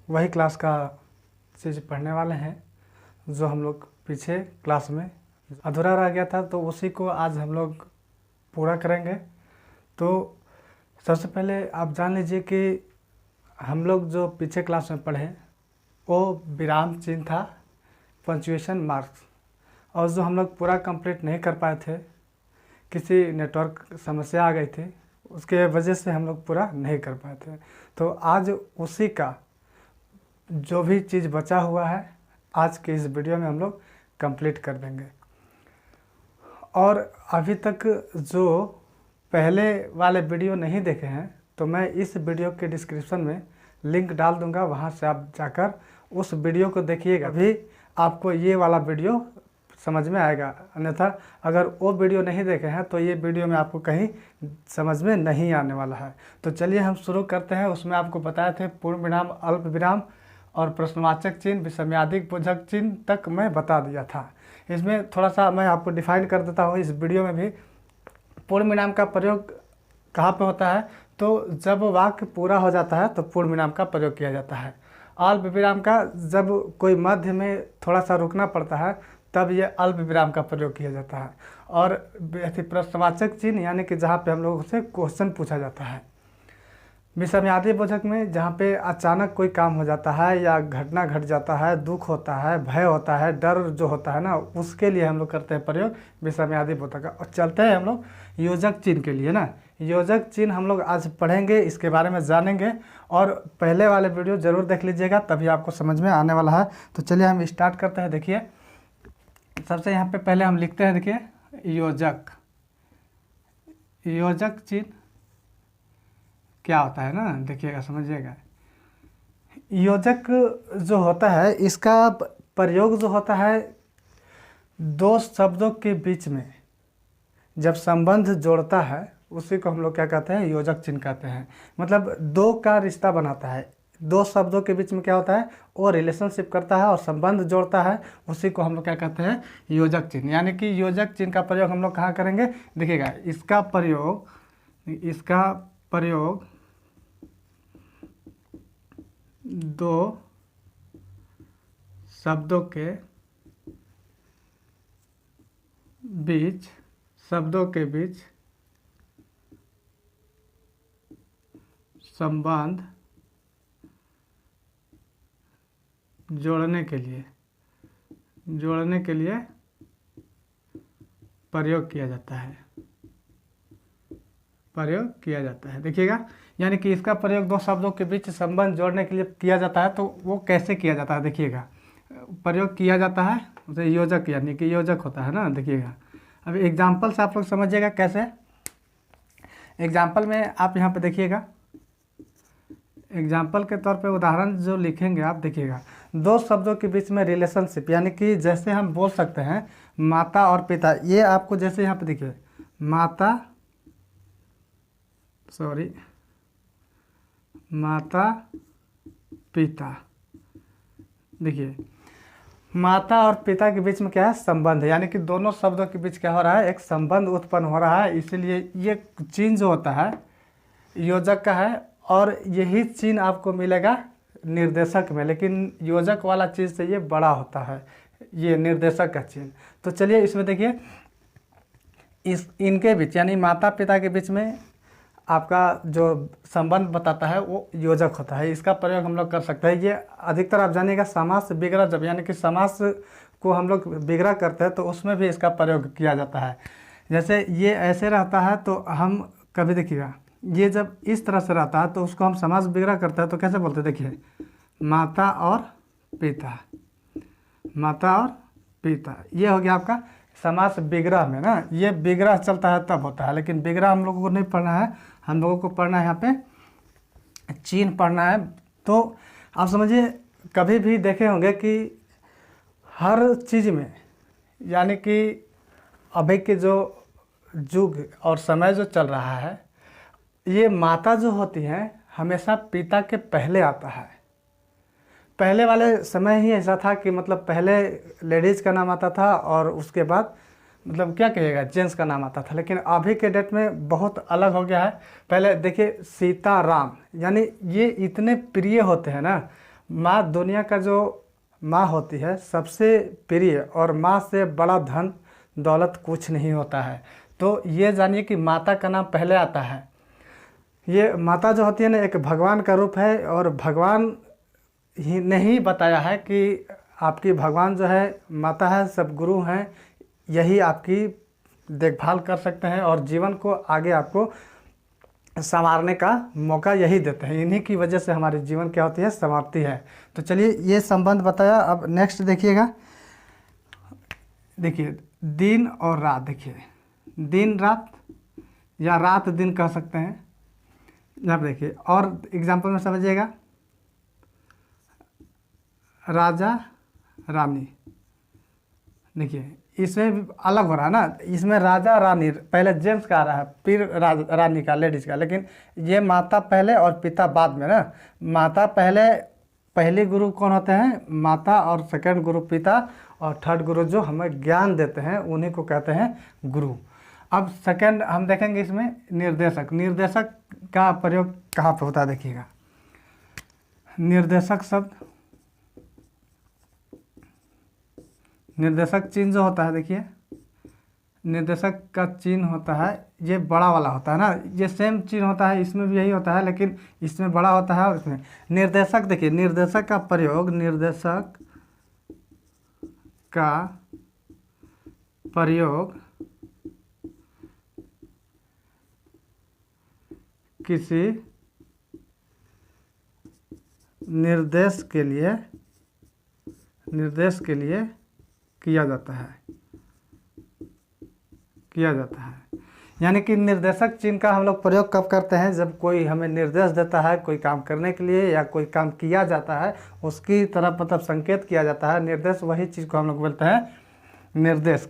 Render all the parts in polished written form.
वही क्लास का चीज़ पढ़ने वाले हैं जो हम लोग पीछे क्लास में अधूरा रह गया था, तो उसी को आज हम लोग पूरा करेंगे। तो सबसे पहले आप जान लीजिए कि हम लोग जो पीछे क्लास में पढ़े वो विराम चिन्ह था, पंक्चुएशन मार्क्स, और जो हम लोग पूरा कंप्लीट नहीं कर पाए थे, किसी नेटवर्क समस्या आ गई थी, उसके वजह से हम लोग पूरा नहीं कर पाए थे। तो आज उसी का जो भी चीज़ बचा हुआ है आज के इस वीडियो में हम लोग कंप्लीट कर देंगे। और अभी तक जो पहले वाले वीडियो नहीं देखे हैं तो मैं इस वीडियो के डिस्क्रिप्शन में लिंक डाल दूंगा, वहां से आप जाकर उस वीडियो को देखिएगा, अभी आपको ये वाला वीडियो समझ में आएगा। अन्यथा अगर वो वीडियो नहीं देखे हैं तो ये वीडियो में आपको कहीं समझ में नहीं आने वाला है। तो चलिए हम शुरू करते हैं। उसमें आपको बताए थे पूर्ण विराम, अल्प विराम और प्रश्नवाचक चिन्ह, विषमयादिक बोधक चिन्ह तक मैं बता दिया था। इसमें थोड़ा सा मैं आपको डिफाइन कर देता हूँ इस वीडियो में भी। पूर्ण विराम का प्रयोग कहाँ पे होता है? तो जब वाक्य पूरा हो जाता है तो पूर्ण विराम का प्रयोग किया जाता है। अल्प विराम का जब कोई मध्य में थोड़ा सा रुकना पड़ता है तब ये अल्प विराम का प्रयोग किया जाता है। और प्रश्नवाचक चिन्ह यानी कि जहाँ पे हम लोगों से क्वेश्चन पूछा जाता है। विषमयादि बोधक में जहाँ पे अचानक कोई काम हो जाता है या घटना घट जाता है, दुख होता है, भय होता है, डर जो होता है ना, उसके लिए हम लोग करते हैं प्रयोग विषमयादि बोधक का। और चलते हैं हम लोग योजक चिन्ह के लिए ना। योजक चिन्ह हम लोग आज पढ़ेंगे, इसके बारे में जानेंगे, और पहले वाले वीडियो ज़रूर देख लीजिएगा, तभी आपको समझ में आने वाला है। तो चलिए हम स्टार्ट करते हैं। देखिए सबसे यहाँ पे पहले हम लिखते हैं, देखिए योजक। योजक चिन्ह क्या होता है ना, देखिएगा, समझिएगा। योजक जो होता है इसका प्रयोग जो होता है दो शब्दों के बीच में जब संबंध जोड़ता है उसी को हम लोग क्या कहते हैं? योजक चिन्ह कहते हैं। मतलब दो का रिश्ता बनाता है, दो शब्दों के बीच में क्या होता है? वो रिलेशनशिप करता है और संबंध जोड़ता है, उसी को हम लोग क्या कहते हैं? योजक चिन्ह। यानी कि योजक चिन्ह का प्रयोग हम लोग कहाँ करेंगे? देखिएगा, इसका प्रयोग दो शब्दों के बीच संबंध जोड़ने के लिए प्रयोग किया जाता है। देखिएगा, यानी कि इसका प्रयोग दो शब्दों के बीच संबंध जोड़ने के लिए किया जाता है। तो वो कैसे किया जाता है? देखिएगा, प्रयोग किया जाता है उसे योजक, यानी कि योजक होता है ना। देखिएगा, अब एग्जाम्पल से आप लोग समझिएगा कैसे। एग्जाम्पल में आप यहाँ पे देखिएगा, एग्जाम्पल के तौर पे उदाहरण जो लिखेंगे आप, देखिएगा, दो शब्दों के बीच में रिलेशनशिप, यानी कि जैसे हम बोल सकते हैं माता और पिता। ये आपको जैसे यहाँ पे देखिए माता पिता, देखिए माता और पिता के बीच में क्या है? संबंध। यानी कि दोनों शब्दों के बीच क्या हो रहा है? एक संबंध उत्पन्न हो रहा है। इसीलिए ये चिन्ह जो होता है योजक का है, और यही चिन्ह आपको मिलेगा निर्देशक में, लेकिन योजक वाला चीज़ से ये बड़ा होता है, ये निर्देशक का चिन्ह। तो चलिए इसमें देखिए, इनके बीच यानी माता पिता के बीच में आपका जो संबंध बताता है वो योजक होता है। इसका प्रयोग हम लोग कर सकते हैं। ये अधिकतर आप जानिएगा समास विग्रह, जब यानी कि समास को हम लोग विग्रह करते हैं तो उसमें भी इसका प्रयोग किया जाता है। जैसे ये ऐसे रहता है तो हम कभी देखिएगा, ये जब इस तरह से रहता है तो उसको हम समास विग्रह करते हैं तो कैसे बोलते हैं? देखिए माता और पिता, ये हो गया आपका समास विग्रह में ना। ये विग्रह चलता है तब होता है, लेकिन विग्रह हम लोगों को नहीं पढ़ना है, हम लोगों को पढ़ना है यहाँ पे चिन्ह पढ़ना है। तो आप समझिए, कभी भी देखे होंगे कि हर चीज़ में, यानी कि अभी के जो युग और समय जो चल रहा है, ये माता जो होती हैं हमेशा पिता के पहले आता है। पहले वाले समय ही ऐसा था कि मतलब पहले लेडीज़ का नाम आता था और उसके बाद मतलब क्या कहिएगा जेंट्स का नाम आता था। लेकिन अभी के डेट में बहुत अलग हो गया है। पहले देखिए सीता राम, यानी ये इतने प्रिय होते हैं ना, माँ दुनिया का जो माँ होती है सबसे प्रिय, और माँ से बड़ा धन दौलत कुछ नहीं होता है। तो ये जानिए कि माता का नाम पहले आता है। ये माता जो होती है ना, एक भगवान का रूप है, और भगवान ही ने ही बताया है कि आपकी भगवान जो है माता है, सब गुरु हैं, यही आपकी देखभाल कर सकते हैं और जीवन को आगे आपको संवारने का मौका यही देते हैं। इन्हीं की वजह से हमारे जीवन क्या होती है, संवारती है। तो चलिए ये संबंध बताया। अब नेक्स्ट देखिएगा, देखिए दिन और रात। देखिए दिन रात या रात दिन कह सकते हैं। यहाँ पे देखिए और एग्जाम्पल में समझिएगा, राजा रानी। देखिए इसमें भी अलग हो रहा है ना, इसमें राजा रानी पहले जेंट्स का आ रहा है, फिर रानी का, लेडीज का, लेकिन ये माता पहले और पिता बाद में ना। माता पहले, पहली गुरु कौन होते हैं, माता, और सेकंड गुरु पिता, और थर्ड गुरु जो हमें ज्ञान देते हैं उन्हीं को कहते हैं गुरु। अब सेकंड हम देखेंगे इसमें निर्देशक। निर्देशक का प्रयोग कहाँ पे होता है देखिएगा। निर्देशक शब्द, निर्देशक चिन्ह जो होता है, देखिए निर्देशक का चिन्ह होता है, ये बड़ा वाला होता है ना, ये सेम चिन्ह होता है, इसमें भी यही होता है, लेकिन इसमें बड़ा होता है और इसमें निर्देशक। देखिए निर्देशक का प्रयोग, निर्देशक का प्रयोग किसी निर्देश के लिए किया जाता है। यानी कि निर्देशक चिन्ह का हम लोग प्रयोग कब करते हैं, जब कोई हमें निर्देश देता है कोई काम करने के लिए, या कोई काम किया जाता है उसकी तरफ मतलब संकेत किया जाता है। निर्देश वही चीज़ को हम लोग बोलते हैं निर्देश।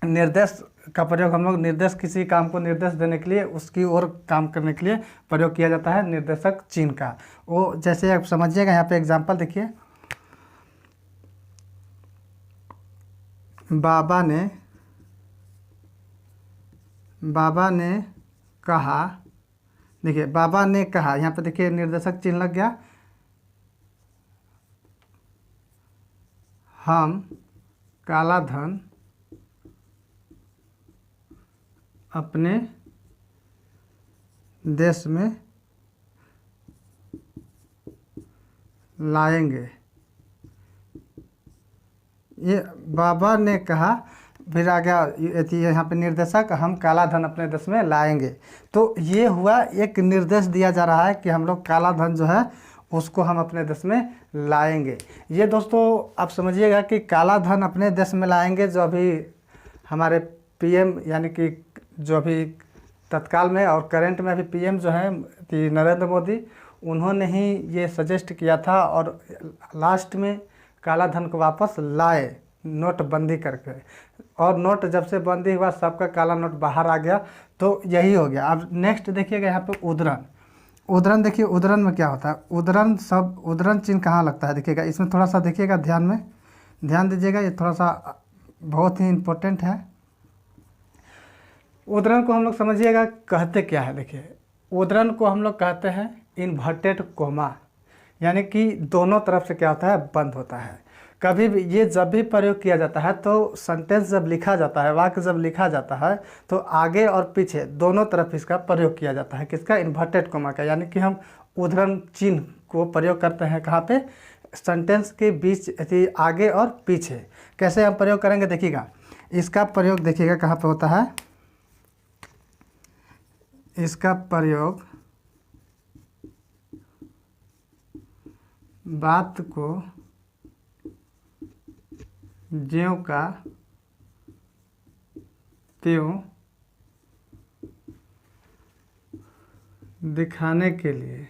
निर्देश का प्रयोग हम लोग, निर्देश किसी काम को निर्देश देने के लिए, उसकी ओर काम करने के लिए प्रयोग किया जाता है निर्देशक चिन्ह का। वो जैसे आप समझिएगा, यहाँ पे एग्जाम्पल देखिए, बाबा ने कहा। देखिए बाबा ने कहा, यहाँ पे देखिए निर्देशक चिन्ह लग गया। हम काला धन अपने देश में लाएंगे। ये बाबा ने कहा, फिर आ गया यहाँ पे निर्देशक, हम काला धन अपने देश में लाएंगे। तो ये हुआ, एक निर्देश दिया जा रहा है कि हम लोग काला धन जो है उसको हम अपने देश में लाएंगे। ये दोस्तों आप समझिएगा कि काला धन अपने देश में लाएंगे, जो अभी हमारे पीएम यानी कि जो अभी तत्काल में और करंट में अभी पीएम जो है नरेंद्र मोदी, उन्होंने ही ये सजेस्ट किया था, और लास्ट में काला धन को वापस लाए नोटबंदी करके। और नोट जब से बंदी हुआ सबका काला नोट बाहर आ गया, तो यही हो गया। अब नेक्स्ट देखिएगा यहाँ पे उद्धरण। उद्धरण देखिए, उद्धरण में क्या होता है, उद्धरण सब, उद्धरण चिन्ह कहाँ लगता है देखिएगा। इसमें थोड़ा सा देखिएगा, ध्यान दीजिएगा, ये थोड़ा सा बहुत ही इम्पोर्टेंट है। उद्धरण को हम लोग समझिएगा कहते क्या है। देखिए उद्धरण को हम लोग कहते हैं इन्वर्टेड कोमा, यानी कि दोनों तरफ से क्या होता है, बंद होता है। कभी भी ये जब भी प्रयोग किया जाता है, तो सेंटेंस जब लिखा जाता है, वाक्य जब लिखा जाता है, तो आगे और पीछे दोनों तरफ इसका प्रयोग किया जाता है। किसका, इन्वर्टेड कोमा का। यानी कि हम उद्धरण चिन्ह को प्रयोग करते हैं कहाँ पे, सेंटेंस के बीच, आगे और पीछे। कैसे हम प्रयोग करेंगे देखिएगा, इसका प्रयोग देखिएगा कहाँ पे होता है। इसका प्रयोग बात को ज्यों का त्यों दिखाने के लिए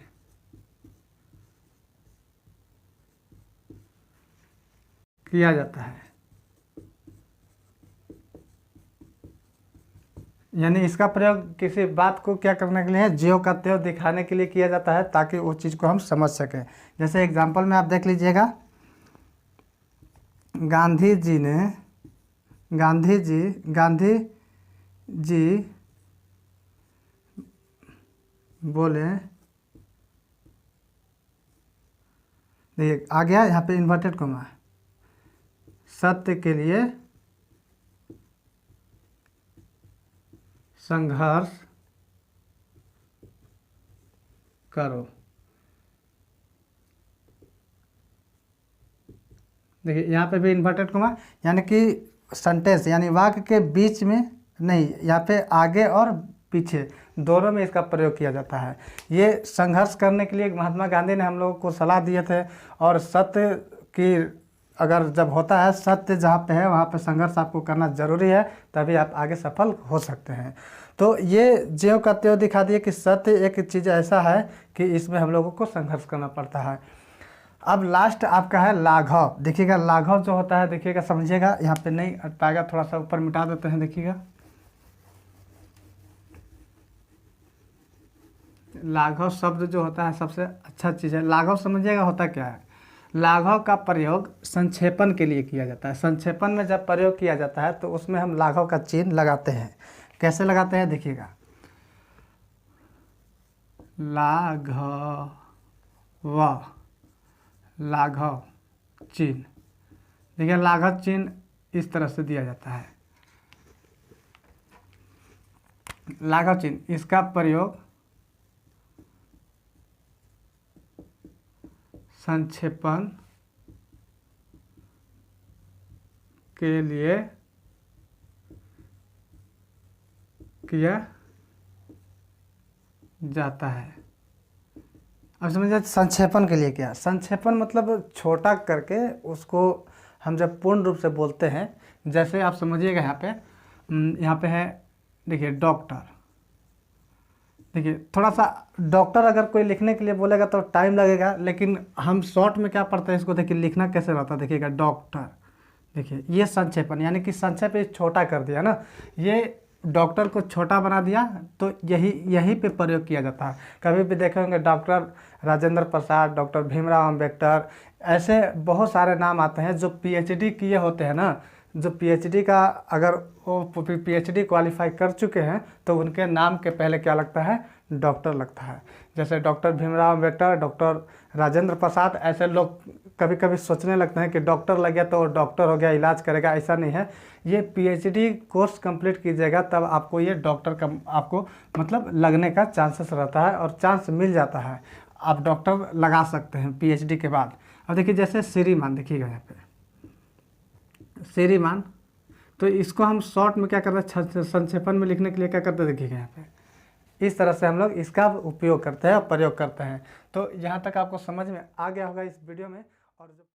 किया जाता है। यानी इसका प्रयोग किसी बात को क्या करने के लिए है, ज्यों का त्यों दिखाने के लिए किया जाता है, ताकि वो चीज़ को हम समझ सकें। जैसे एग्जाम्पल में आप देख लीजिएगा, गांधी जी बोले। देखिए आ गया यहाँ पे इन्वर्टेड कोमा, सत्य के लिए संघर्ष करो। देखिए यहाँ पे भी इन्वर्टेड कोमा, यानी कि सेंटेंस यानी वाक्य के बीच में नहीं, यहाँ पे आगे और पीछे दोनों में इसका प्रयोग किया जाता है। ये संघर्ष करने के लिए महात्मा गांधी ने हम लोगों को सलाह दिए थे। और सत्य की अगर जब होता है, सत्य जहाँ पे है वहाँ पे संघर्ष आपको करना ज़रूरी है, तभी आप आगे सफल हो सकते हैं। तो ये ज्यों का त्यों दिखा दिए कि सत्य एक चीज़ ऐसा है कि इसमें हम लोगों को संघर्ष करना पड़ता है। अब लास्ट आपका है लाघव। देखिएगा लाघव जो होता है, देखिएगा समझिएगा, यहाँ पे नहीं अट पाएगा, थोड़ा सा ऊपर मिटा देते हैं। देखिएगा लाघव शब्द जो होता है सबसे अच्छा चीज़ है। लाघव समझिएगा होता क्या है। लाघव का प्रयोग संक्षेपण के लिए किया जाता है। संक्षेपण में जब प्रयोग किया जाता है तो उसमें हम लाघव का चिन्ह लगाते हैं। कैसे लगाते हैं देखिएगा, लाघव, लाघव चिन्ह। देखिए लाघव चिन्ह इस तरह से दिया जाता है। लाघव चिन्ह, इसका प्रयोग संक्षेपण के लिए किया जाता है। अब समझिए संक्षेपण के लिए क्या, संक्षेपण मतलब छोटा करके उसको हम जब पूर्ण रूप से बोलते हैं, जैसे आप समझिएगा यहाँ पे है, देखिए डॉक्टर। देखिए थोड़ा सा डॉक्टर अगर कोई लिखने के लिए बोलेगा तो टाइम लगेगा, लेकिन हम शॉर्ट में क्या पढ़ते हैं इसको, देखिए लिखना कैसे रहता है। देखिएगा डॉक्टर, देखिए ये संक्षेपण, यानी कि संक्षेप छोटा कर दिया ना, ये डॉक्टर को छोटा बना दिया, तो यही पे प्रयोग किया जाता है। कभी भी देखे होंगे डॉक्टर राजेंद्र प्रसाद, डॉक्टर भीमराव अम्बेडकर, ऐसे बहुत सारे नाम आते हैं जो पीएचडी किए होते हैं ना, जो पीएचडी का अगर वो पीएचडी क्वालिफाई कर चुके हैं तो उनके नाम के पहले क्या लगता है, डॉक्टर लगता है। जैसे डॉक्टर भीमराव अम्बेडकर, डॉक्टर राजेंद्र प्रसाद, ऐसे लोग कभी कभी सोचने लगते हैं कि डॉक्टर लग गया तो डॉक्टर हो गया, इलाज करेगा। ऐसा नहीं है, ये पीएचडी कोर्स कंप्लीट कीजिएगा तब आपको ये डॉक्टर का आपको मतलब लगने का चांसेस रहता है और चांस मिल जाता है, आप डॉक्टर लगा सकते हैं पीएचडी के बाद। अब देखिए जैसे श्रीमान, देखिएगा यहाँ पे श्रीमान, तो इसको हम शॉर्ट में क्या करते हैं, संक्षेपण में लिखने के लिए क्या करते हैं, देखिएगा यहाँ पे इस तरह से हम लोग इसका उपयोग करते हैं और प्रयोग करते हैं। तो यहाँ तक आपको समझ में आ गया होगा इस वीडियो में। और जो